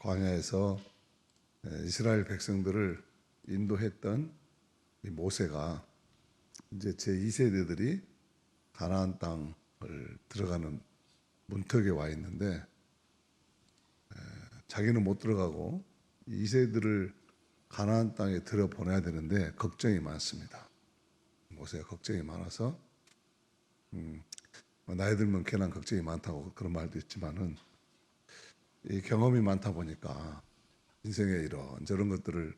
광야에서 이스라엘 백성들을 인도했던 이 모세가 이제 제 2세대들이 가나안 땅을 들어가는 문턱에 와 있는데 자기는 못 들어가고 2세들을 가나안 땅에 들여보내야 되는데 걱정이 많습니다. 모세가 걱정이 많아서 나이 들면 괜한 걱정이 많다고 그런 말도 있지만은 이 경험이 많다 보니까 인생의 이런 저런 것들을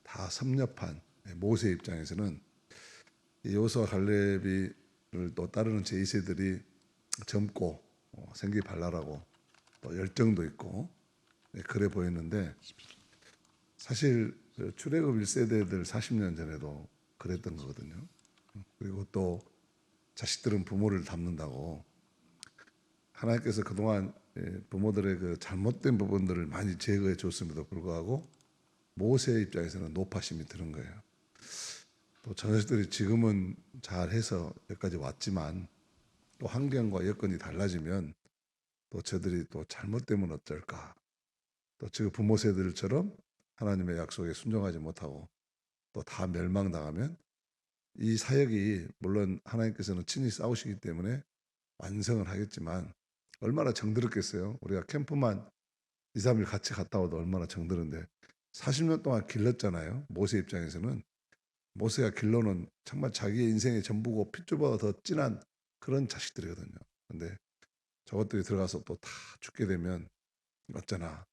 다 섭렵한 모세 입장에서는 이 여호수아 갈렙을 또 따르는 제2세들이 젊고 생기 발랄하고 또 열정도 있고 그래 보이는데 사실 출애굽 1세대들 40년 전에도 그랬던 거거든요. 그리고 또 자식들은 부모를 닮는다고 하나님께서 그동안 부모들의 그 잘못된 부분들을 많이 제거해 줬음에도 불구하고 모세 입장에서는 노파심이 드는 거예요. 또 자녀들이 지금은 잘해서 여기까지 왔지만 또 환경과 여건이 달라지면 또 저들이 또 잘못되면 어쩔까. 또 지금 부모 세대들처럼 하나님의 약속에 순종하지 못하고 또 다 멸망당하면 이 사역이 물론 하나님께서는 친히 싸우시기 때문에 완성을 하겠지만 얼마나 정들었겠어요. 우리가 캠프만 2, 3일 같이 갔다 와도 얼마나 정드는데 40년 동안 길렀잖아요. 모세 입장에서는 모세가 길러는 정말 자기의 인생의 전부고 핏줄보다 더 진한 그런 자식들이거든요. 근데 저것들이 들어가서 또 다 죽게 되면 어쩌나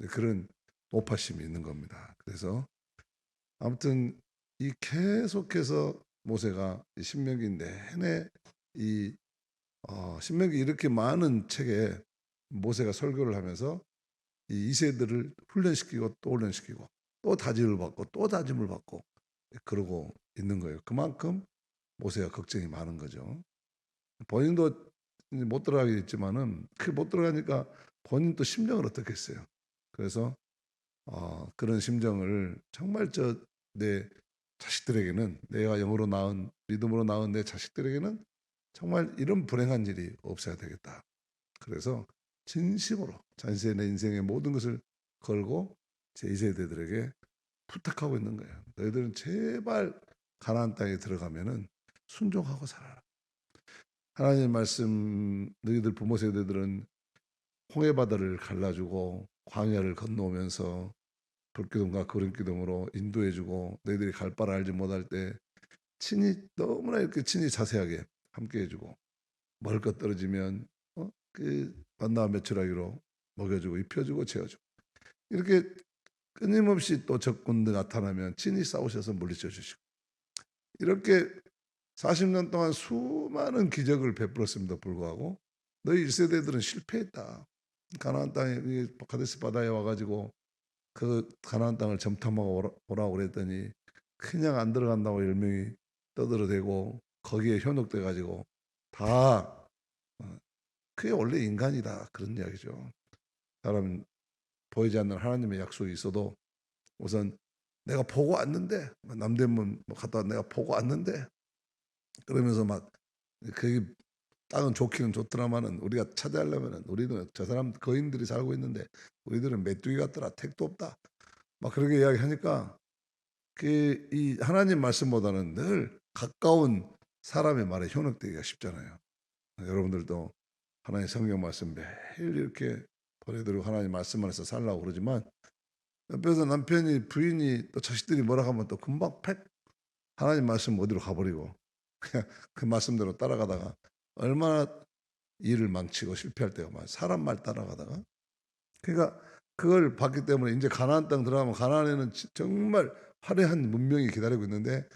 그런 노파심이 있는 겁니다. 그래서 아무튼 이 계속해서 모세가 신명기 내내 이 신명기 이렇게 많은 책에 모세가 설교를 하면서 이 2세들을 훈련시키고 또 훈련시키고 또 다짐을 받고 또 다짐을 받고 그러고 있는 거예요. 그만큼 모세가 걱정이 많은 거죠. 본인도 못 들어가겠지만은 그 못 들어가니까 본인 또 심정을 어떻게 했어요. 그래서 그런 심정을 정말 내 자식들에게는 내가 영으로 낳은 믿음으로 낳은 내 자식들에게는 정말 이런 불행한 일이 없어야 되겠다. 그래서 진심으로 자신의 내 인생의 모든 것을 걸고 제 2세대들에게 부탁하고 있는 거예요. 너희들은 제발 가나안 땅에 들어가면은 순종하고 살아라. 하나님 말씀 너희들 부모 세대들은 홍해 바다를 갈라주고 광야를 건너오면서 불기둥과 구름기둥으로 인도해주고 너희들이 갈 바를 알지 못할 때 친히 너무나 이렇게 친히 자세하게 함께해주고 먹을 것 떨어지면 그 만나 메추라기로 먹여주고 입혀주고 채워주고 이렇게 끊임없이 또 적군들 나타나면 친히 싸우셔서 물리쳐 주시고 이렇게 40년 동안 수많은 기적을 베풀었음에도 불구하고 너희 1세대들은 실패했다. 가나안 땅에 가데스 바다에 와가지고 그 가나안 땅을 점탐하고 오라고 그랬더니 그냥 안 들어간다고 10명이 떠들어대고 거기에 현혹돼 가지고 다 그게 원래 인간이다 그런 이야기죠. 사람은 보이지 않는 하나님의 약속이 있어도 우선 내가 보고 왔는데 남대문 갔다 내가 보고 왔는데 그러면서 막 그 땅은 좋기는 좋더라마는 우리가 찾아하려면은 우리는 저 사람 거인들이 살고 있는데 우리들은 메뚜기 같더라 택도 없다 막 그렇게 이야기하니까 그 이 하나님 말씀보다는 늘 가까운 사람의 말에 현혹되기가 쉽잖아요. 여러분들도 하나님 성경 말씀 매일 이렇게 보내드리고 하나님 말씀 안에서 살라고 그러지만 옆에서 남편이 부인이 또 자식들이 뭐라 하면 또 금방 팩 하나님 말씀 어디로 가버리고 그냥 그 말씀대로 따라가다가 얼마나 일을 망치고 실패할 때가 많아요. 사람 말 따라가다가 그러니까 그걸 봤기 때문에 이제 가나안 땅 들어가면 가나안에는 정말 화려한 문명이 기다리고 있는데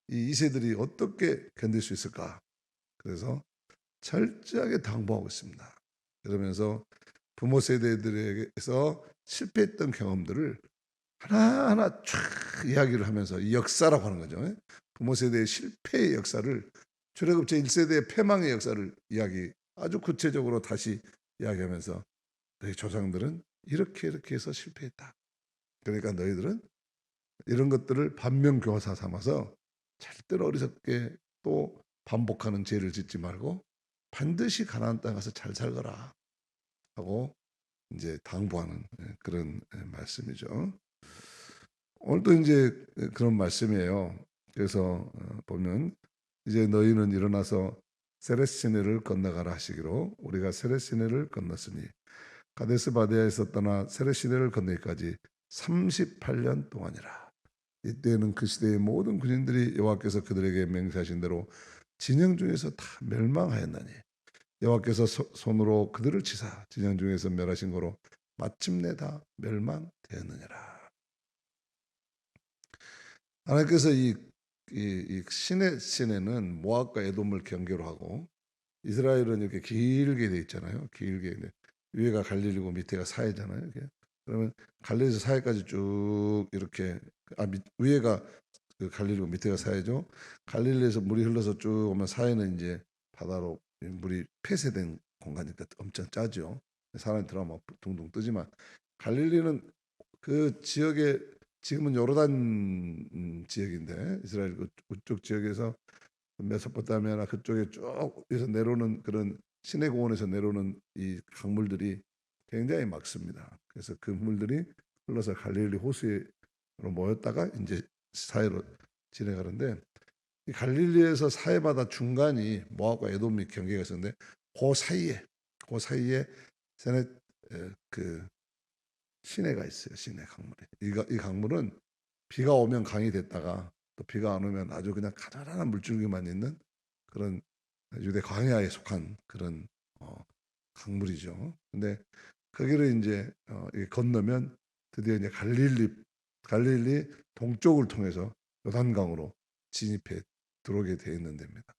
이 2세들이 어떻게 견딜 수 있을까? 그래서 철저하게 당부하고 있습니다. 그러면서 부모 세대들에게서 실패했던 경험들을 하나하나 쫙 이야기를 하면서 이 역사라고 하는 거죠. 부모 세대의 실패의 역사를 출애굽 제1세대의 패망의 역사를 아주 구체적으로 다시 이야기하면서 너희 조상들은 이렇게 해서 실패했다. 그러니까 너희들은 이런 것들을 반면교사 삼아서 절대로 어리석게 또 반복하는 죄를 짓지 말고 반드시 가나안 땅 가서 잘 살거라 하고 이제 당부하는 그런 말씀이죠. 오늘도 이제 그런 말씀이에요. 그래서 보면 이제 너희는 일어나서 세렛시내를 건너가라 하시기로 우리가 세렛시내를 건넜으니 가데스 바네아에서 떠나 세렛시내를 건너기까지 38년 동안이라. 이때는 그 시대의 모든 군인들이 여호와께서 그들에게 맹세하신 대로 진영 중에서 다 멸망하였나니 여호와께서 손으로 그들을 치사 진영 중에서 멸하신 거로 마침내 다 멸망되었느니라. 하나님께서 이 시내는 모압과 에돔을 경계로 하고 이스라엘은 이렇게 길게 돼 있잖아요. 길게 위에가 갈릴리고 밑에가 사해잖아요. 이렇게. 그러면 갈릴리에서 사해까지 쭉 이렇게 위에가 그 갈릴리고 밑에가 사해죠. 갈릴리에서 물이 흘러서 쭉 오면 사해는 이제 바다로 물이 폐쇄된 공간이니까 엄청 짜죠. 사람이 들어가면 둥둥 뜨지만 갈릴리는 그 지역에 지금은 요르단 지역인데 이스라엘 그쪽 지역에서 메소포타미아나 그쪽에 쭉에서 내려오는 그런 시내 고원에서 내려오는 이 강물들이 굉장히 막습니다. 그래서 그 물들이 흘러서 갈릴리 호수로 모였다가 이제 사해로 진행하는데 이 갈릴리에서 사해바다 중간이 모압과 에돔이 경계가 있었는데 그 사이에 세네 그 시내가 있어요. 시내 강물이. 이 강물은 비가 오면 강이 됐다가 또 비가 안 오면 아주 그냥 가라란 물줄기만 있는 그런 유대 광야에 속한 그런 강물이죠. 근데 거기를 이제 건너면 드디어 이제 갈릴리 동쪽을 통해서 요단강으로 진입해 들어오게 되어 있는 데입니다.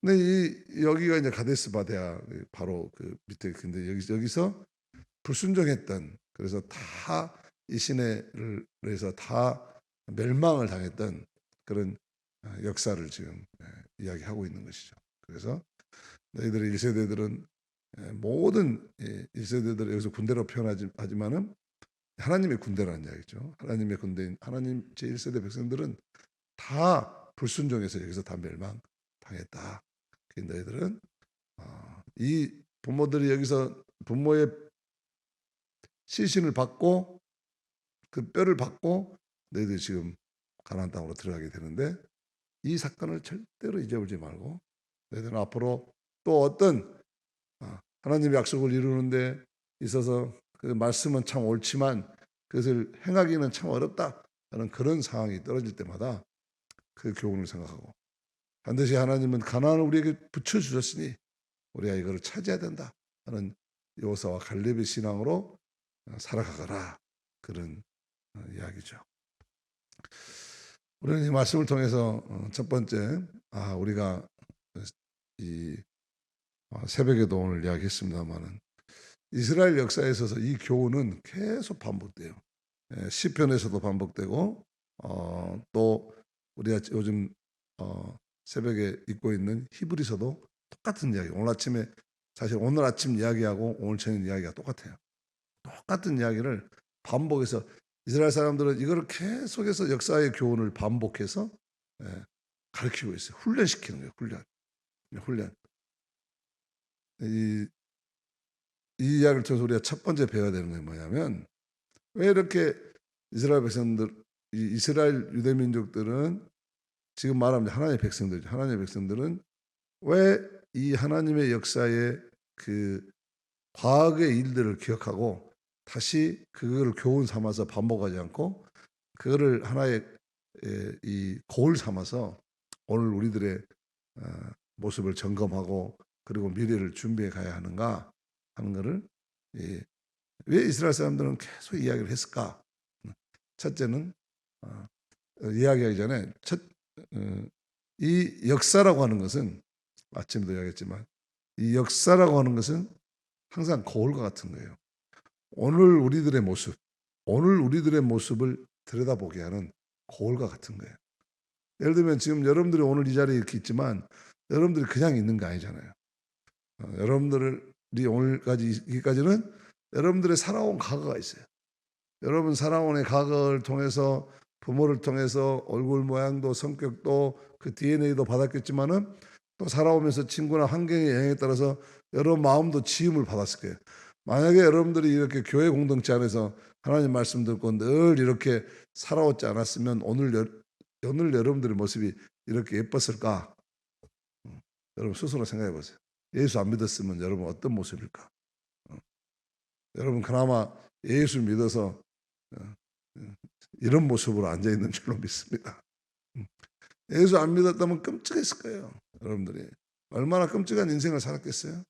근데 여기가 이제 가데스 바데아 바로 그 밑에 근데 여기서 불순종했던 그래서 다 이 시내를 해서 다 멸망을 당했던 그런 역사를 지금 이야기하고 있는 것이죠. 그래서 너희들의 1세대들은 모든 1세대들을 여기서 군대로 표현하지만은 하나님의 군대라는 이야기죠. 하나님의 군대인 하나님 제1세대 백성들은 다 불순종해서 여기서 다 멸망당했다. 너희들은 이 부모들이 여기서 부모의 시신을 받고 그 뼈를 받고 너희들이 지금 가나안 땅으로 들어가게 되는데 이 사건을 절대로 잊어버리지 말고 너희들은 앞으로 또 어떤 하나님의 약속을 이루는데 있어서 그 말씀은 참 옳지만 그것을 행하기는 참 어렵다라는 그런 상황이 떨어질 때마다 그 교훈을 생각하고 반드시 하나님은 가나안을 우리에게 붙여주셨으니 우리가 이거를 차지해야 된다 하는 여호사와 갈렙의 신앙으로 살아가거라 그런 이야기죠. 우리는 이 말씀을 통해서 첫 번째 우리가 이 새벽에도 오늘 이야기했습니다만은 이스라엘 역사에 있어서 이 교훈은 계속 반복돼요. 시편에서도 반복되고 또 우리가 요즘 새벽에 읽고 있는 히브리서도 똑같은 이야기. 오늘 아침 이야기하고 오늘 저녁 이야기가 똑같아요. 똑같은 이야기를 반복해서 이스라엘 사람들은 이거를 계속해서 역사의 교훈을 반복해서 가르치고 있어요. 훈련시키는 거예요. 훈련. 이 이야기를 통해서 우리가 첫 번째 배워야 되는 게 뭐냐면 왜 이렇게 이스라엘 백성들, 이스라엘 유대민족들은 지금 말하면 하나님의 백성들이죠. 하나님의 백성들은 왜 이 하나님의 역사의 그 과거의 일들을 기억하고 다시 그거를 교훈 삼아서 반복하지 않고 그거를 하나의 이 거울 삼아서 오늘 우리들의 모습을 점검하고 그리고 미래를 준비해 가야 하는가 하는 것을 왜 이스라엘 사람들은 계속 이야기를 했을까? 첫째는 이야기하기 전에 이 역사라고 하는 것은 아침에도 이야기했지만 이 역사라고 하는 것은 항상 거울과 같은 거예요. 오늘 우리들의 모습을 들여다보게 하는 거울과 같은 거예요. 예를 들면 지금 여러분들이 오늘 이 자리에 이렇게 있지만 여러분들이 그냥 있는 거 아니잖아요. 여러분들이 오늘까지 있기까지는 여러분들의 살아온 과거가 있어요. 여러분 살아온 과거를 통해서 부모를 통해서 얼굴 모양도 성격도 그 DNA도 받았겠지만은 또 살아오면서 친구나 환경의 영향에 따라서 여러분 마음도 지음을 받았을 거예요. 만약에 여러분들이 이렇게 교회 공동체 안에서 하나님 말씀 듣고 늘 이렇게 살아왔지 않았으면 오늘 여러분들의 모습이 이렇게 예뻤을까? 여러분 스스로 생각해 보세요. 예수 안 믿었으면 여러분 어떤 모습일까? 여러분 그나마 예수 믿어서 이런 모습으로 앉아 있는 줄로 믿습니다. 예수 안 믿었다면 끔찍했을 거예요. 여러분들이 얼마나 끔찍한 인생을 살았겠어요?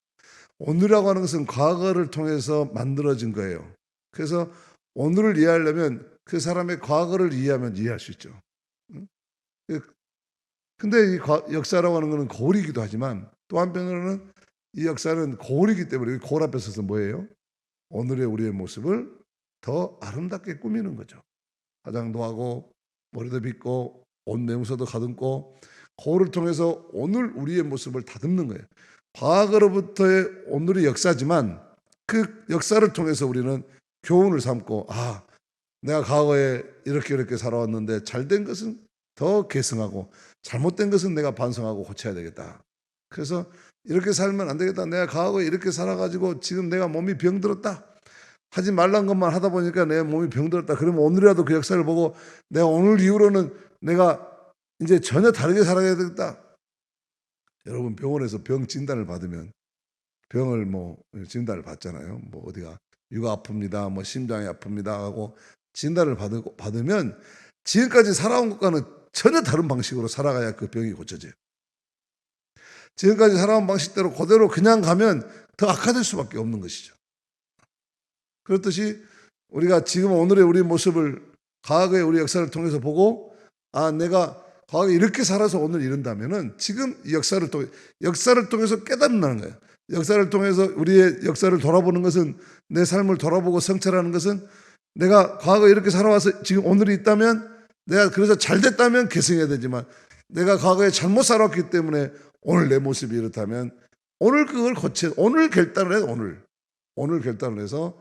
오늘이라고 하는 것은 과거를 통해서 만들어진 거예요. 그래서 오늘을 이해하려면 그 사람의 과거를 이해하면 이해할 수 있죠. 근데 이 역사라고 하는 것은 거울이기도 하지만 또 한편으로는 이 역사는 거울이기 때문에 거울 앞에 서서 뭐예요? 오늘의 우리의 모습을 더 아름답게 꾸미는 거죠. 화장도 하고 머리도 빗고 옷 매무새도 가듬고 거울을 통해서 오늘 우리의 모습을 다듬는 거예요. 과거로부터의 오늘이 역사지만 그 역사를 통해서 우리는 교훈을 삼고 내가 과거에 이렇게 살아왔는데 잘된 것은 더 계승하고 잘못된 것은 내가 반성하고 고쳐야 되겠다. 그래서 이렇게 살면 안 되겠다. 내가 과거에 이렇게 살아가지고 지금 내가 몸이 병들었다. 하지 말란 것만 하다 보니까 내 몸이 병들었다. 그러면 오늘이라도 그 역사를 보고 내가 오늘 이후로는 내가 이제 전혀 다르게 살아야 되겠다. 여러분 병원에서 병 진단을 받으면 병을 진단을 받잖아요. 어디가 유가 아픕니다. 심장이 아픕니다 하고 진단을 받으면 지금까지 살아온 것과는 전혀 다른 방식으로 살아가야 그 병이 고쳐져요. 지금까지 살아온 방식대로 그대로 그냥 가면 더 악화될 수밖에 없는 것이죠. 그렇듯이 우리가 지금 오늘의 우리 모습을 과거의 우리 역사를 통해서 보고 내가 과거에 이렇게 살아서 오늘 이런다면은 지금 이 역사를 통해서 깨닫는다는 거예요. 역사를 통해서 우리의 역사를 돌아보는 것은 내 삶을 돌아보고 성찰하는 것은 내가 과거에 이렇게 살아와서 지금 오늘이 있다면 내가 그래서 잘 됐다면 계승해야 되지만 내가 과거에 잘못 살았기 때문에 오늘 내 모습이 이렇다면 오늘 그걸 오늘 결단을 해요. 오늘 결단을 해서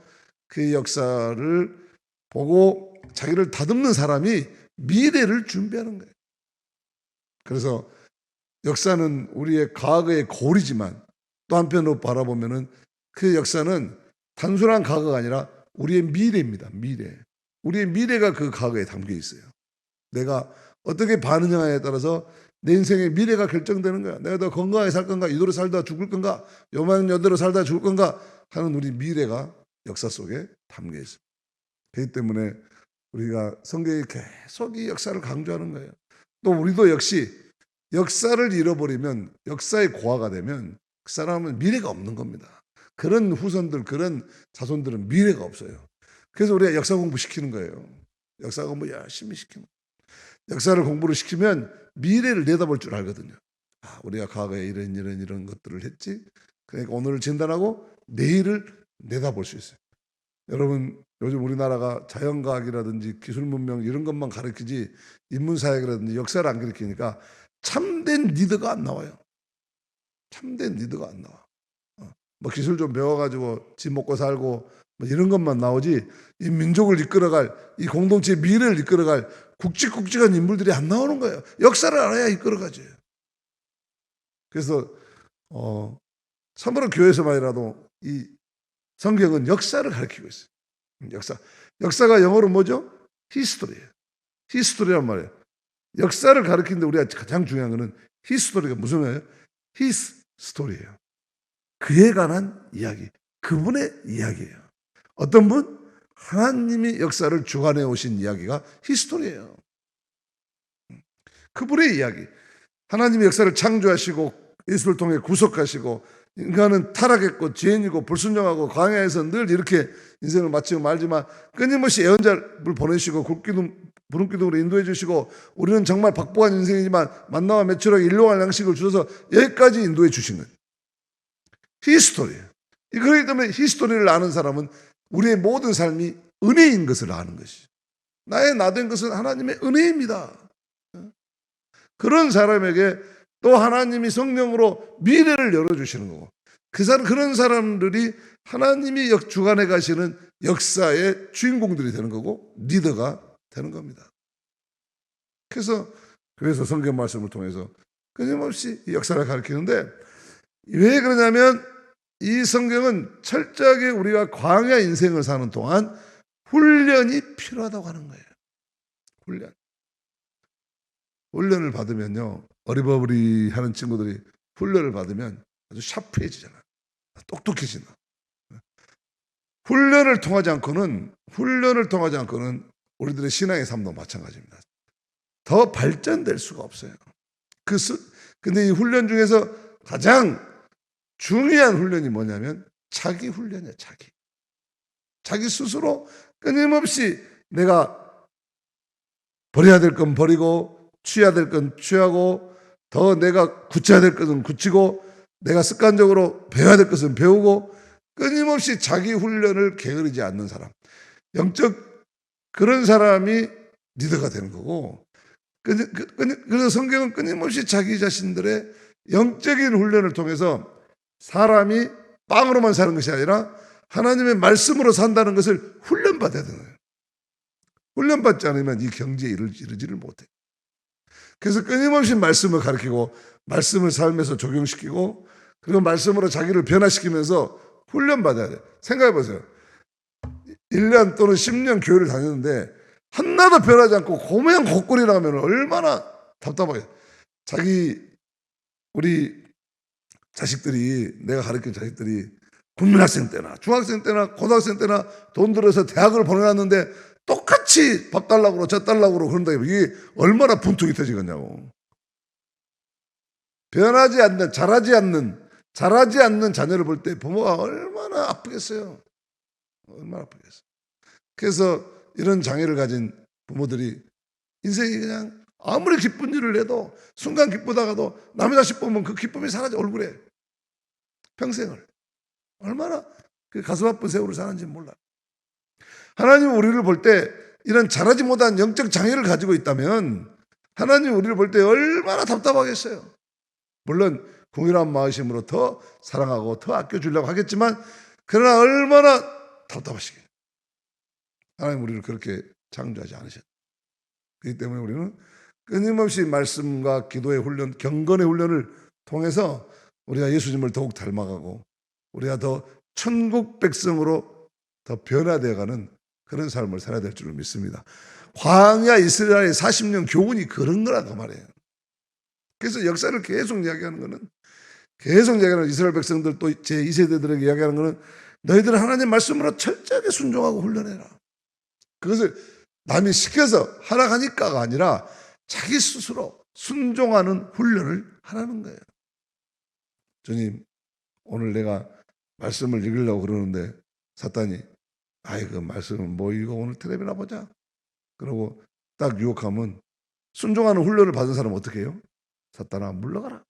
그 역사를 보고 자기를 다듬는 사람이 미래를 준비하는 거예요. 그래서 역사는 우리의 과거의 거울이지만 또 한편으로 바라보면은 그 역사는 단순한 과거가 아니라 우리의 미래입니다. 우리의 미래가 그 과거에 담겨 있어요. 내가 어떻게 반응하냐에 따라서 내 인생의 미래가 결정되는 거야. 내가 더 건강하게 살 건가, 이대로 살다 죽을 건가, 요만여대로 살다 죽을 건가 하는 우리 미래가 역사 속에 담겨 있어요. 그렇기 때문에 우리가 성경이 계속 이 역사를 강조하는 거예요. 또 우리도 역시 역사를 잃어버리면, 역사의 고아가 되면 그 사람은 미래가 없는 겁니다. 그런 후손들, 그런 자손들은 미래가 없어요. 그래서 우리가 역사 공부 시키는 거예요. 역사 공부 열심히 시키는 거예요. 역사를 공부를 시키면 미래를 내다볼 줄 알거든요. 우리가 과거에 이런 것들을 했지. 그러니까 오늘을 진단하고 내일을 내다볼 수 있어요. 여러분 요즘 우리나라가 자연과학이라든지 기술문명 이런 것만 가르치지 인문사역이라든지 역사를 안 가르치니까 참된 리더가 안 나와요. 참된 리더가 안 나와. 기술 좀 배워가지고 집 먹고 살고 이런 것만 나오지 이 민족을 이끌어갈, 이 공동체의 미래를 이끌어갈 굵직굵직한 인물들이 안 나오는 거예요. 역사를 알아야 이끌어가죠. 그래서 참으로 교회에서만이라도 이 성경은 역사를 가르치고 있어요. 역사가 영어로 뭐죠? 히스토리예요. 히스토리란 말이에요. 역사를 가르치는데 우리가 가장 중요한 것은 히스토리가 무슨 말이에요? 히스 스토리예요. 그에 관한 이야기, 그분의 이야기예요. 어떤 분? 하나님이 역사를 주관해 오신 이야기가 히스토리예요. 그분의 이야기. 하나님이 역사를 창조하시고 예수를 통해 구속하시고 인간은 타락했고 죄인이고 불순종하고 광야에서 늘 이렇게 인생을 마치고 말지만 끊임없이 예언자를 보내시고 부름기둥으로 인도해 주시고 우리는 정말 박복한 인생이지만 만나와 매출하게 일용할 양식을 주셔서 여기까지 인도해 주신 거예요. 히스토리예요. 그렇기 때문에 히스토리를 아는 사람은 우리의 모든 삶이 은혜인 것을 아는 것이죠. 나의 나된 것은 하나님의 은혜입니다. 그런 사람에게 또 하나님이 성령으로 미래를 열어주시는 거고 그런 사람들이 하나님이 주관해 가시는 역사의 주인공들이 되는 거고 리더가 되는 겁니다. 그래서 성경 말씀을 통해서 끊임없이 역사를 가르치는데 왜 그러냐면 이 성경은 철저하게 우리가 광야 인생을 사는 동안 훈련이 필요하다고 하는 거예요. 훈련을 받으면요, 어리버리하는 친구들이 훈련을 받으면 아주 샤프해지잖아. 똑똑해진다. 훈련을 통하지 않고는 우리들의 신앙의 삶도 마찬가지입니다. 더 발전될 수가 없어요. 근데 이 훈련 중에서 가장 중요한 훈련이 뭐냐면 자기 훈련이에요. 자기 스스로 끊임없이 내가 버려야 될 건 버리고 취해야 될 건 취하고 더 내가 굳혀야 될 것은 굳히고 내가 습관적으로 배워야 될 것은 배우고 끊임없이 자기 훈련을 게으르지 않는 사람, 영적 그런 사람이 리더가 되는 거고, 그래서 성경은 끊임없이 자기 자신들의 영적인 훈련을 통해서 사람이 빵으로만 사는 것이 아니라 하나님의 말씀으로 산다는 것을 훈련받아야 되는 거예요. 훈련받지 않으면 이 경지에 이르지를 못해요. 그래서 끊임없이 말씀을 가르치고 말씀을 삶에서 적용시키고 그리고 말씀으로 자기를 변화시키면서 훈련받아야 돼요. 생각해 보세요. 1년 또는 10년 교회를 다녔는데 하나도 변하지 않고 고면 곡골이라 하면 얼마나 답답하게. 우리 자식들이, 내가 가르친 자식들이 국민학생 때나 중학생 때나 고등학생 때나 돈 들여서 대학을 보내놨는데 똑같이 밥 달라고 그러고 저 달라고 그러고 그런다. 이게 얼마나 분통이 터지겠냐고. 변하지 않는, 자라지 않는 자녀를 볼 때 부모가 얼마나 아프겠어요. 얼마나 아프겠어요. 그래서 이런 장애를 가진 부모들이 인생이 그냥 아무리 기쁜 일을 해도 순간 기쁘다가도 남의 자식 보면 그 기쁨이 사라져, 얼굴에. 평생을. 얼마나 그 가슴 아픈 세월을 사는지 몰라. 하나님 우리를 볼 때 이런 자라지 못한 영적 장애를 가지고 있다면 하나님 우리를 볼 때 얼마나 답답하겠어요. 물론 공일한 마음으로 더 사랑하고 더 아껴주려고 하겠지만 그러나 얼마나 답답하시겠어요. 하나님 우리를 그렇게 창조하지 않으셨어요. 그렇기 때문에 우리는 끊임없이 말씀과 기도의 훈련, 경건의 훈련을 통해서 우리가 예수님을 더욱 닮아가고 우리가 더 천국 백성으로 더 변화되어가는 그런 삶을 살아야 될 줄 믿습니다. 광야 이스라엘의 40년 교훈이 그런 거란 그 말이에요. 그래서 역사를 계속 이야기하는 거는, 계속 이야기하는 이스라엘 백성들 또 제 2세대들에게 이야기하는 거는 너희들은 하나님 말씀으로 철저하게 순종하고 훈련해라. 그것을 남이 시켜서 하라가니까가 아니라 자기 스스로 순종하는 훈련을 하라는 거예요. 주님, 오늘 내가 말씀을 읽으려고 그러는데 사탄이 그 말씀은 뭐 이거 오늘 텔레비나 보자. 그러고 딱 유혹하면 순종하는 훈련을 받은 사람은 어떻게 해요? 사탄아 물러가라.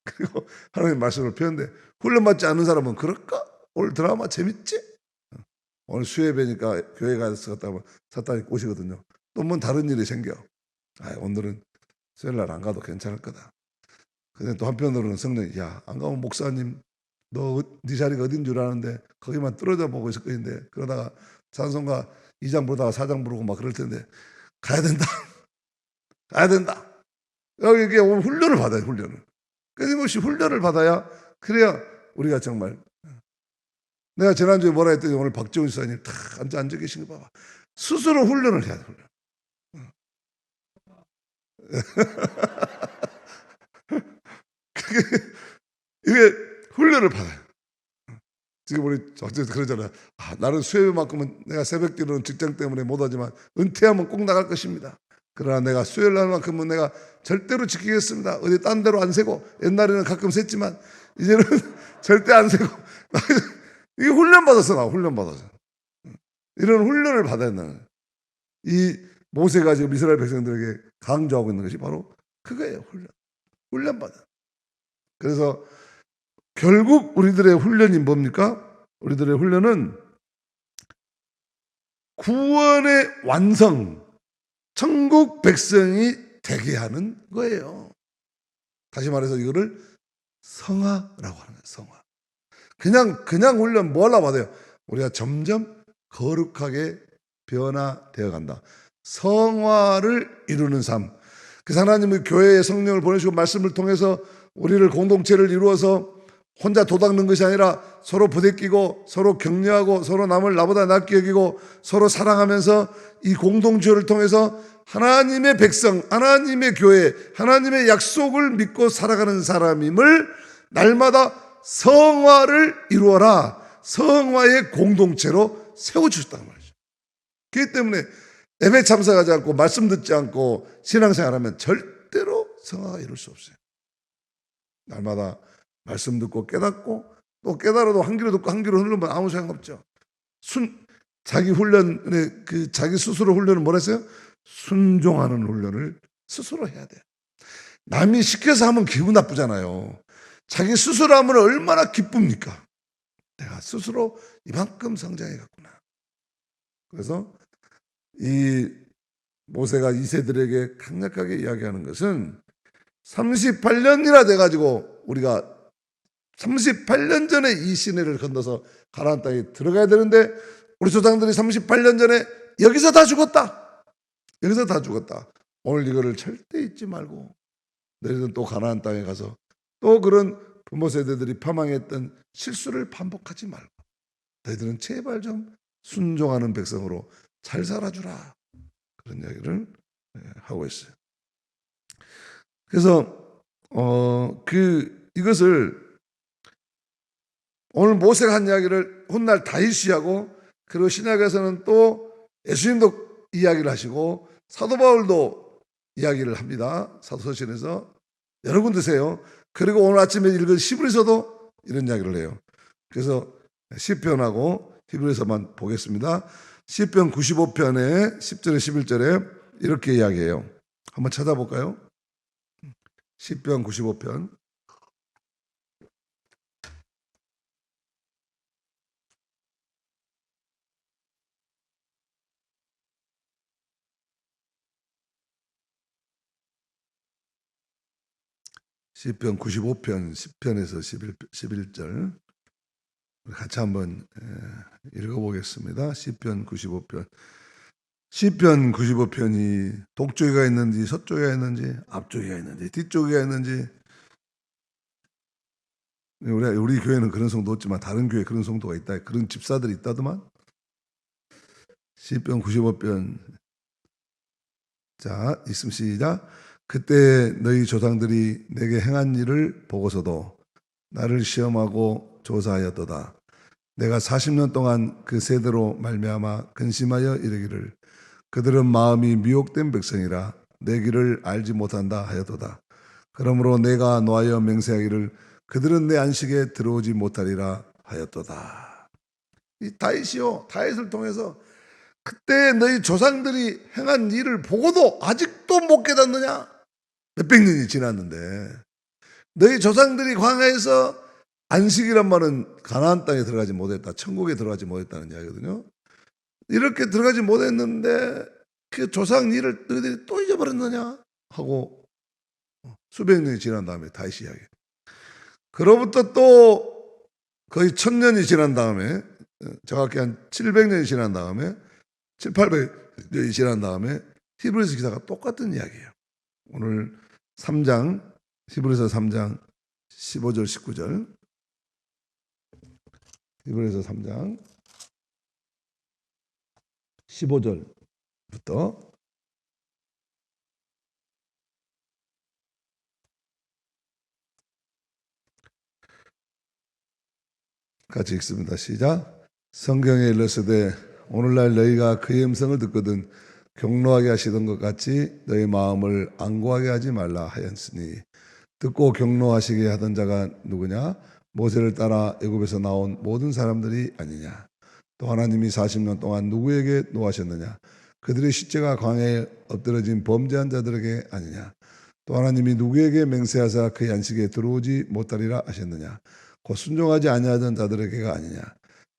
그리고 하나님 말씀을 펴는데 훈련받지 않은 사람은 그럴까? 오늘 드라마 재밌지? 오늘 수요예배니까 교회 가서 갔다 오면 사탄이 꼬시거든요. 또 뭐 다른 일이 생겨. 오늘은 수요일날 안 가도 괜찮을 거다. 근데 또 한편으로는 성령이 안 가면 목사님 너 네 자리가 어딘 줄 아는데 거기만 뚫어져 보고 있을 거인데 그러다가 찬송가 2장 부르다가 4장 부르고 막 그럴 텐데 가야 된다. 가야 된다. 이게 오늘 훈련을 받아요. 훈련을. 끊임없이 훈련을 받아야 그래야 우리가 정말 내가 지난주에 뭐라 했더니 오늘 박지훈 지사님 다 앉아 계신 거 봐봐. 스스로 훈련을 해야 돼. 훈련. 이게 훈련을 받아요. 지금 우리 어쨌든 그러잖아요. 나는 수요일만큼은 내가 새벽 기도는 직장 때문에 못하지만 은퇴하면 꼭 나갈 것입니다. 그러나 내가 수요일 날만큼은 내가 절대로 지키겠습니다. 어디 딴 데로 안 세고 옛날에는 가끔 셌지만 이제는 절대 안 세고 이게 훈련받아서 나와. 훈련받아서 이런 훈련을 받아야 한다는 이 모세가 지금 이스라엘 백성들에게 강조하고 있는 것이 바로 그거예요. 훈련받아. 그래서 결국 우리들의 훈련이 뭡니까? 우리들의 훈련은 구원의 완성, 천국 백성이 되게 하는 거예요. 다시 말해서 이거를 성화라고 하는 거예요. 성화. 그냥 훈련 뭐 하려고 받아요? 우리가 점점 거룩하게 변화되어 간다. 성화를 이루는 삶. 그래서 하나님의 교회에 성령을 보내시고 말씀을 통해서 우리를 공동체를 이루어서 혼자 도닦는 것이 아니라 서로 부대끼고 서로 격려하고 서로 남을 나보다 낫게 여기고 서로 사랑하면서 이 공동체를 통해서 하나님의 백성, 하나님의 교회, 하나님의 약속을 믿고 살아가는 사람임을 날마다 성화를 이루어라. 성화의 공동체로 세워주셨다는 말이죠. 그렇기 때문에 예배 참석하지 않고 말씀 듣지 않고 신앙생활하면 절대로 성화가 이룰 수 없어요. 날마다 말씀 듣고 깨닫고 또 깨달아도 한 귀로 듣고 한 귀로 흘리면 아무 소용없죠. 자기 훈련에 자기 스스로 훈련을 뭐라 했어요? 순종하는 훈련을 스스로 해야 돼요. 남이 시켜서 하면 기분 나쁘잖아요. 자기 스스로 하면 얼마나 기쁩니까? 내가 스스로 이만큼 성장해 갔구나. 그래서 이 모세가 2세들에게 강력하게 이야기하는 것은 38년이나 돼가지고 우리가 38년 전에 이 시내를 건너서 가나안 땅에 들어가야 되는데 우리 조상들이 38년 전에 여기서 다 죽었다. 여기서 다 죽었다. 오늘 이거를 절대 잊지 말고 너희들은 또 가나안 땅에 가서 또 그런 부모 세대들이 파망했던 실수를 반복하지 말고 너희들은 제발 좀 순종하는 백성으로 잘 살아주라. 그런 이야기를 하고 있어요. 그래서 이것을 오늘 모세가 한 이야기를 훗날 다윗이하고 그리고 신약에서는 또 예수님도 이야기를 하시고 사도 바울도 이야기를 합니다. 사도서신에서 여러분 드세요. 그리고 오늘 아침에 읽은 히브리서도 이런 이야기를 해요. 그래서 시편하고 히브리서만 보겠습니다. 시편 95편에 10절에 11절에 이렇게 이야기해요. 한번 찾아볼까요? 시편 95편. 시편 95편 10편에서 11절 같이 한번 읽어보겠습니다. 시편 95편. 시편 95편이 동쪽에가 있는지 서쪽에가 있는지 앞쪽에가 있는지 뒤쪽에가 있는지 우리 교회는 그런 성도 없지만 다른 교회에 그런 성도가 있다. 그런 집사들이 있다더만. 시편 95편. 자, 있음 시작. 그때 너희 조상들이 내게 행한 일을 보고서도 나를 시험하고 조사하였도다. 내가 40년 동안 그 세대로 말미암아 근심하여 이르기를 그들은 마음이 미혹된 백성이라 내 길을 알지 못한다 하였도다. 그러므로 내가 노하여 맹세하기를 그들은 내 안식에 들어오지 못하리라 하였도다. 이 다윗이요, 다윗을 통해서 그때 너희 조상들이 행한 일을 보고도 아직도 못 깨닫느냐? 몇백 년이 지났는데 너희 조상들이 광야에서 안식이란 말은 가나안 땅에 들어가지 못했다. 천국에 들어가지 못했다는 이야기거든요. 이렇게 들어가지 못했는데 그 조상 일을 너희들이 또 잊어버렸느냐? 하고 수백 년이 지난 다음에 다시 이야기해요. 그로부터 또 거의 1000년이 지난 다음에 정확히 한 700년이 지난 다음에 700~800년이 지난 다음에 히브리서 기사가 똑같은 이야기예요. 오늘 3장 히브리서 3장 15절 19절 히브리서 3장 15절부터 같이 읽습니다. 시작. 성경에 일렀으되 오늘날 너희가 그의 음성을 듣거든 경노하게 하시던 것 같이 너희 마음을 안고하게 하지 말라 하였으니 듣고 경노하시게 하던 자가 누구냐? 모세를 따라 애굽에서 나온 모든 사람들이 아니냐? 또 하나님이 40년 동안 누구에게 노하셨느냐? 그들의 시체가 광야에 엎드러진 범죄한 자들에게 아니냐? 또 하나님이 누구에게 맹세하사 그의 안식에 들어오지 못하리라 하셨느냐? 곧 순종하지 아니하던 자들에게가 아니냐?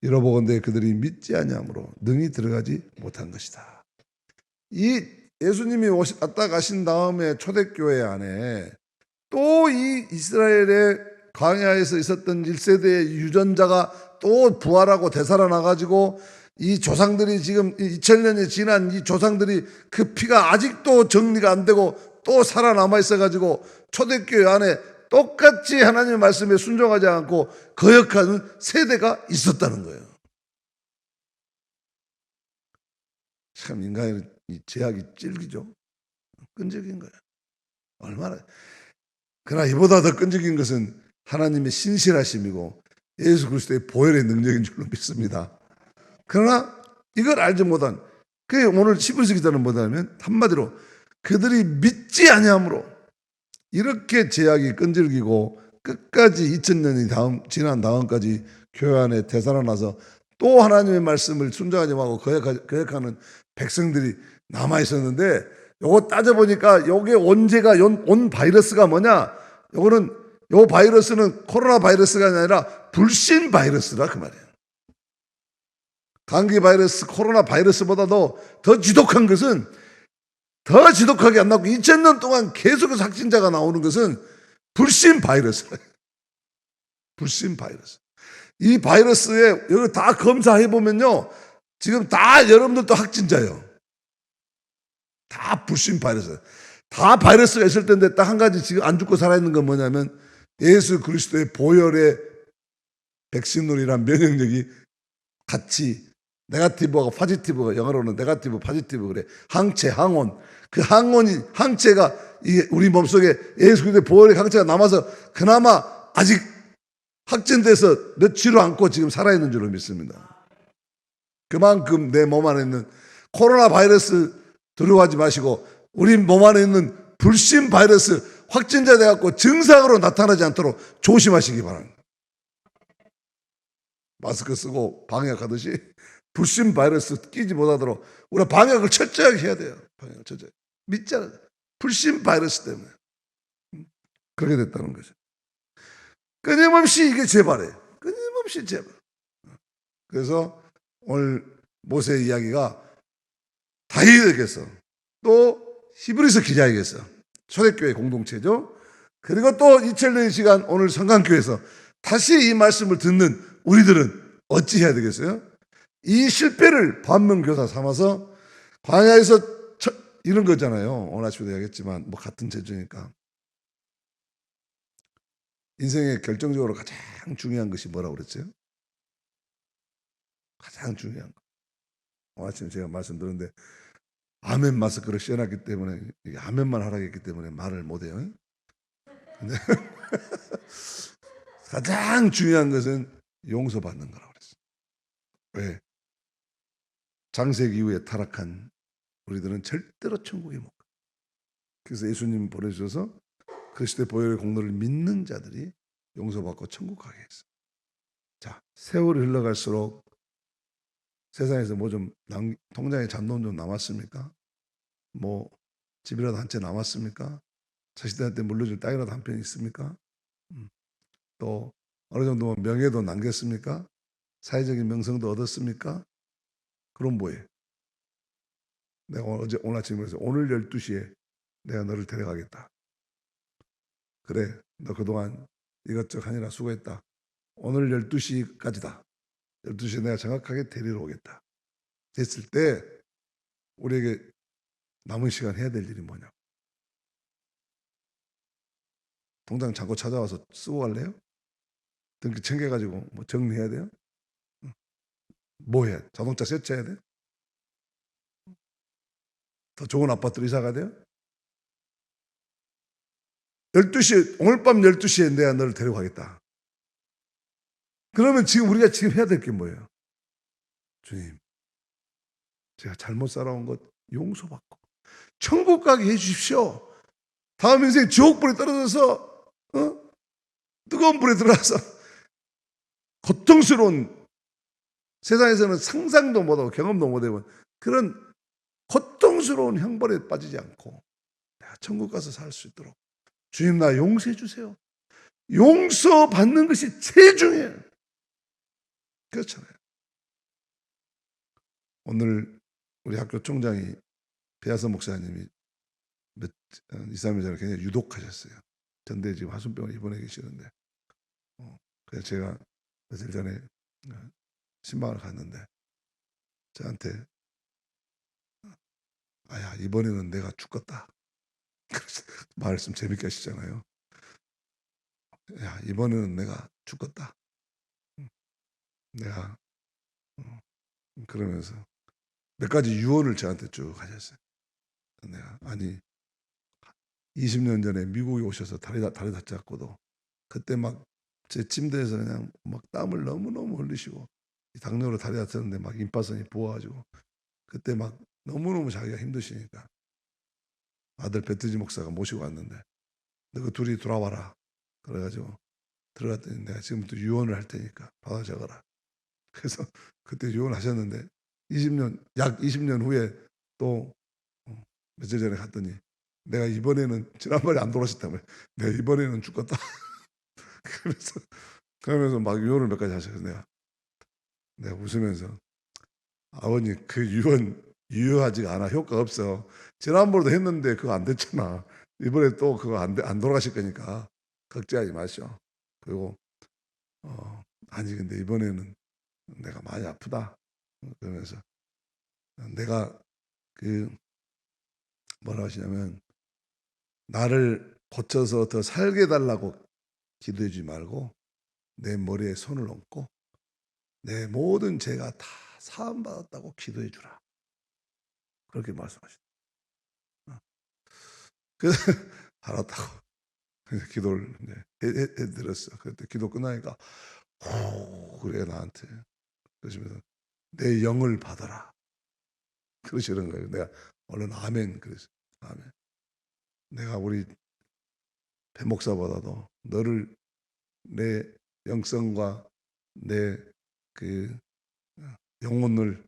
이러보건대 그들이 믿지 아니하므로 능히 들어가지 못한 것이다. 이 예수님이 왔다 가신 다음에 초대교회 안에 또 이 이스라엘의 광야에서 있었던 1세대의 유전자가 또 부활하고 되살아나가지고 이 조상들이 지금 2000년이 지난 이 조상들이 그 피가 아직도 정리가 안 되고 또 살아남아 있어가지고 초대교회 안에 똑같이 하나님의 말씀에 순종하지 않고 거역하는 세대가 있었다는 거예요. 참 인간의 이 제약이 찔기죠. 끈질긴 거예요. 얼마나. 그러나 이보다 더 끈질긴 것은 하나님의 신실하심이고 예수 그리스도의 보혈의 능력인 줄로 믿습니다. 그러나 이걸 알지 못한, 그게 오늘 11세 기도는 뭐냐면 한마디로 그들이 믿지 아니함으로 이렇게 제약이 끈질기고 끝까지 2000년이 지난 다음까지 교회 안에 되살아나서 또 하나님의 말씀을 순종하지 말고 거역하는 백성들이 남아 있었는데, 요거 따져보니까 요게 원죄가 온 바이러스가 뭐냐? 요 바이러스는 코로나 바이러스가 아니라 불신 바이러스라 그 말이에요. 감기 바이러스, 코로나 바이러스보다도 더 지독한 것은, 더 지독하게 안 나오고 2000년 동안 계속해서 확진자가 나오는 것은 불신 바이러스예요. 불신 바이러스. 이 바이러스에 여기 다 검사해 보면요, 지금 다 여러분들도 확진자예요. 다 불신 바이러스. 다 바이러스가 있을 텐데 딱 한 가지 지금 안 죽고 살아있는 건 뭐냐면 예수 그리스도의 보혈의 백신놀이란 면역력이 같이 네가티브하고 파지티브가, 영어로는 네가티브 파지티브 그래. 항체, 항원. 그 항체가 우리 몸속에 예수 그리스도의 보혈의 항체가 남아서 그나마 아직 확진돼서 며칠을 안고 지금 살아있는 줄로 믿습니다. 그만큼 내 몸 안에 있는 코로나 바이러스 두려워하지 마시고 우리 몸 안에 있는 불신 바이러스 확진자 돼갖고 증상으로 나타나지 않도록 조심하시기 바랍니다. 마스크 쓰고 방역하듯이 불신 바이러스 끼지 못하도록 우리가 방역을 철저하게 해야 돼요. 방역을 철저하게. 믿지 않아요. 불신 바이러스 때문에. 그렇게 됐다는 거죠. 끊임없이 이게 재발해요. 끊임없이 재발. 그래서 오늘 모세의 이야기가 다윗에게서 또 히브리서 기자에게서 초대교회 공동체죠. 그리고 또 2000년의 시간 오늘 성강교회에서 다시 이 말씀을 듣는 우리들은 어찌 해야 되겠어요? 이 실패를 반면교사 삼아서 광야에서 이런 거잖아요. 오늘 아침에도 이야기했지만 뭐 같은 제주니까 인생의 결정적으로 가장 중요한 것이 뭐라고 그랬어요? 가장 중요한 거. 오늘 아침에 제가 말씀드렸는데 아멘 마스크를 씌워놨기 때문에 아멘만 하라고 했기 때문에 말을 못해요. 근데 가장 중요한 것은 용서받는 거라고 그랬어요. 왜? 장세기 이후에 타락한 우리들은 절대로 천국에 못 가. 그래서 예수님 보내주셔서 그리스도의 보혈의 공로를 믿는 자들이 용서받고 천국 가게 했어요. 자, 세월이 흘러갈수록 세상에서 뭐 좀 통장에 잔돈 좀 남았습니까? 뭐 집이라도 한 채 남았습니까? 자식들한테 물려줄 땅이라도 한 편 있습니까? 또 어느 정도 명예도 남겼습니까? 사회적인 명성도 얻었습니까? 그럼 뭐해? 내가 오늘 아침에 그래서 오늘 12시에 내가 너를 데려가겠다. 그래, 너 그동안 이것저것 하느라 수고했다. 오늘 12시까지다. 12시에 내가 정확하게 데리러 오겠다. 됐을 때 우리에게 남은 시간 해야 될 일이 뭐냐? 통장 잔고 찾아와서 쓰고 갈래요? 등기 챙겨가지고 뭐 정리해야 돼요? 뭐 해야 돼? 자동차 세차해야 돼? 더 좋은 아파트로 이사 가야 돼요? 12시, 오늘 밤 12시에 내가 너를 데려가겠다. 그러면 우리가 지금 해야 될 게 뭐예요? 주님, 제가 잘못 살아온 것 용서받고 천국 가게 해주십시오. 다음 인생 지옥불에 떨어져서 뜨거운 불에 들어가서 고통스러운, 세상에서는 상상도 못하고 경험도 못해본 그런 고통스러운 형벌에 빠지지 않고 내가 천국 가서 살 수 있도록 주님 나 용서해 주세요. 용서받는 것이 제일 중요해요. 그렇잖아요. 오늘 우리 학교 총장이 배하선 목사님이 2, 3일 전에 굉장히 유독하셨어요. 전대 지금 하순병원에 입원해 계시는데 그래서 제가 며칠 전에 신방을 갔는데 저한테 아야 이번에는 내가 죽겠다. 말씀 재밌게 하시잖아요. 야, 이번에는 내가 죽겠다. 내가 그러면서 몇 가지 유언을 저한테 쭉 하셨어요. 내가 아니 20년 전에 미국에 오셔서 다리 다잡고도 그때 막 제 침대에서 그냥 막 땀을 너무너무 흘리시고 당뇨로 다리 다쳤는데 막 임파선이 부어가지고 그때 막 너무너무 자기가 힘드시니까 아들 배트지 목사가 모시고 왔는데 너그 둘이 돌아와라. 그래가지고 들어갔더니 내가 지금부터 유언을 할 테니까 받아 적어라. 그래서 그때 유언하셨는데 20년, 약 20년 후에 또 며칠 전에 갔더니 내가 이번에는 지난번에 안 돌아오셨다며 내가 이번에는 죽겠다. 그러면서 막 유언을 몇 가지 하셔서 내가 웃으면서 아버님 그 유언 유효하지가 않아. 효과 없어. 지난번에도 했는데 그거 안 됐잖아. 이번에 또 그거 안 돌아가실 거니까 걱정하지 마시오. 그리고 아니 근데 이번에는 내가 많이 아프다. 그러면서 내가 그 뭐라 하시냐면 나를 고쳐서 더 살게 해달라고 기도해 주지 말고 내 머리에 손을 얹고 내 모든 죄가 다 사함받았다고 기도해 주라. 그렇게 말씀하셨어요. 그래서 알았다고 기도를 해드렸어. 그때 기도 끝나니까 그래 나한테 그러시면서 내 영을 받아라. 그러시는 거예요. 내가 얼른 아멘 그랬어. 아멘. 내가 우리 배 목사보다도 너를 내 영성과 내 그 영혼을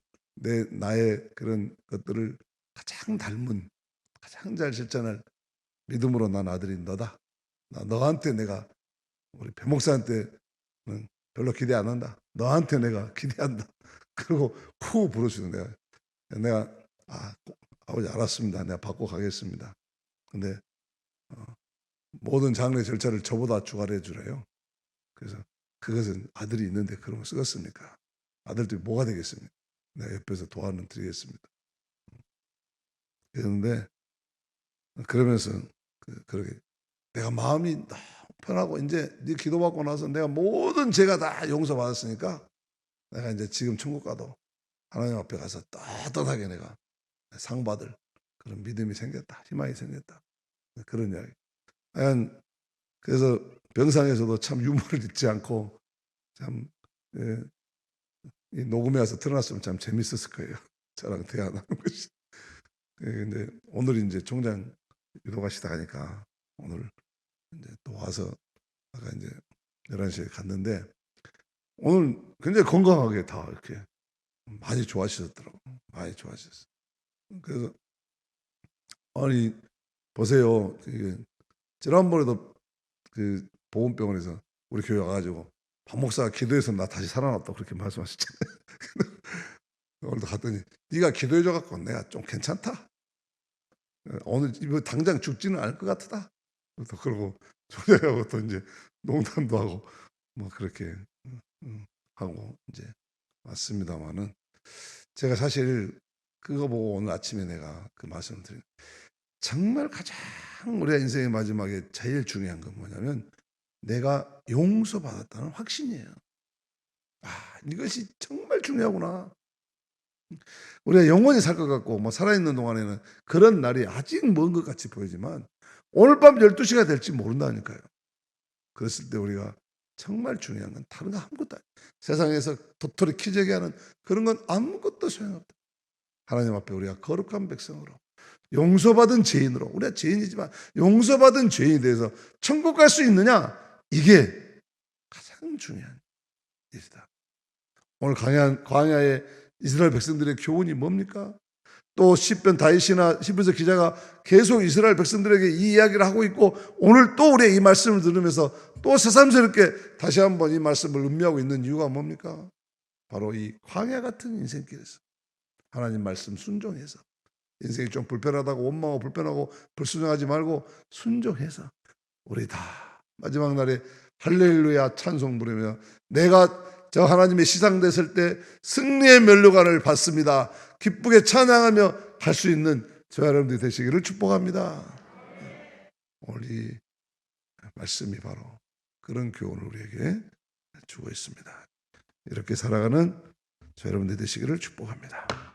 나의 그런 것들을 가장 닮은 가장 잘 실천할 믿음으로 난 아들이 너다. 너한테 내가 우리 배 목사한테는 별로 기대 안 한다. 너한테 내가 기대한다. 그리고 후 부르시는 내가 아버지 알았습니다. 내가 받고 가겠습니다. 근데 모든 장례 절차를 저보다 주관해 주래요. 그래서 그것은 아들이 있는데 그런 거 쓰겠습니까? 아들들이 뭐가 되겠습니까? 내가 옆에서 도와는 드리겠습니다. 그런데 그러면서 그렇게 내가 마음이 너무 편하고 이제 네 기도받고 나서 내가 모든 죄가 다 용서받았으니까 내가 이제 지금 천국 가도 하나님 앞에 가서 떳떳하게 내가 상 받을 그런 믿음이 생겼다. 희망이 생겼다. 그런 이야기. 그래서 병상에서도 참 유머를 잊지 않고 참 이 녹음에 와서 틀어놨으면 참 재밌었을 거예요. 저랑 대화하는 것이. 근데 오늘 이제 총장 이동하시다 가니까 오늘 이제 또 와서 아까 이제 11시에 갔는데 오늘 굉장히 건강하게 다 이렇게 많이 좋아하셨더라고. 많이 좋아하셨어요. 그래서 아니 보세요. 지난번에도 그 보건병원에서 우리 교회 와가지고 박 목사가 기도해서 나 다시 살아났다고 그렇게 말씀하셨잖아요. 오늘도 갔더니 네가 기도해줘갖고 내가 좀 괜찮다. 오늘 이거 당장 죽지는 않을 것 같다. 또 그러고 조장하고 또 이제 농담도 하고 뭐 그렇게 하고 이제 왔습니다만은 제가 사실 그거 보고 오늘 아침에 내가 그 말씀을 드린 정말 가장 우리가 인생의 마지막에 제일 중요한 건 뭐냐면 내가 용서받았다는 확신이에요. 이것이 정말 중요하구나. 우리가 영원히 살 것 같고 뭐 살아있는 동안에는 그런 날이 아직 먼 것 같이 보이지만 오늘 밤 12시가 될지 모른다니까요. 그랬을 때 우리가 정말 중요한 건 다른 거 아무것도 아니에요. 세상에서 도토리 키재기 하는 그런 건 아무것도 소용없다. 하나님 앞에 우리가 거룩한 백성으로 용서받은 죄인으로 우리가 죄인이지만 용서받은 죄인에 대해서 천국 갈 수 있느냐 이게 가장 중요한 일이다. 오늘 광야의 이스라엘 백성들의 교훈이 뭡니까? 또 시편 다윗이나 시편서 기자가 계속 이스라엘 백성들에게 이 이야기를 하고 있고 오늘 또 우리의 이 말씀을 들으면서 또 새삼스럽게 다시 한번 이 말씀을 음미하고 있는 이유가 뭡니까? 바로 이 광야 같은 인생길에서 하나님 말씀 순종해서 인생이 좀 불편하다고 원망하고 불편하고 불순종하지 말고 순종해서 우리 다 마지막 날에 할렐루야 찬송 부르며 내가 저 하나님의 시상됐을 때 승리의 면류관을 받습니다. 기쁘게 찬양하며 갈 수 있는 저와 여러분들이 되시기를 축복합니다. 오늘 이 말씀이 바로 그런 교훈을 우리에게 주고 있습니다. 이렇게 살아가는 저 여러분들 되시기를 축복합니다.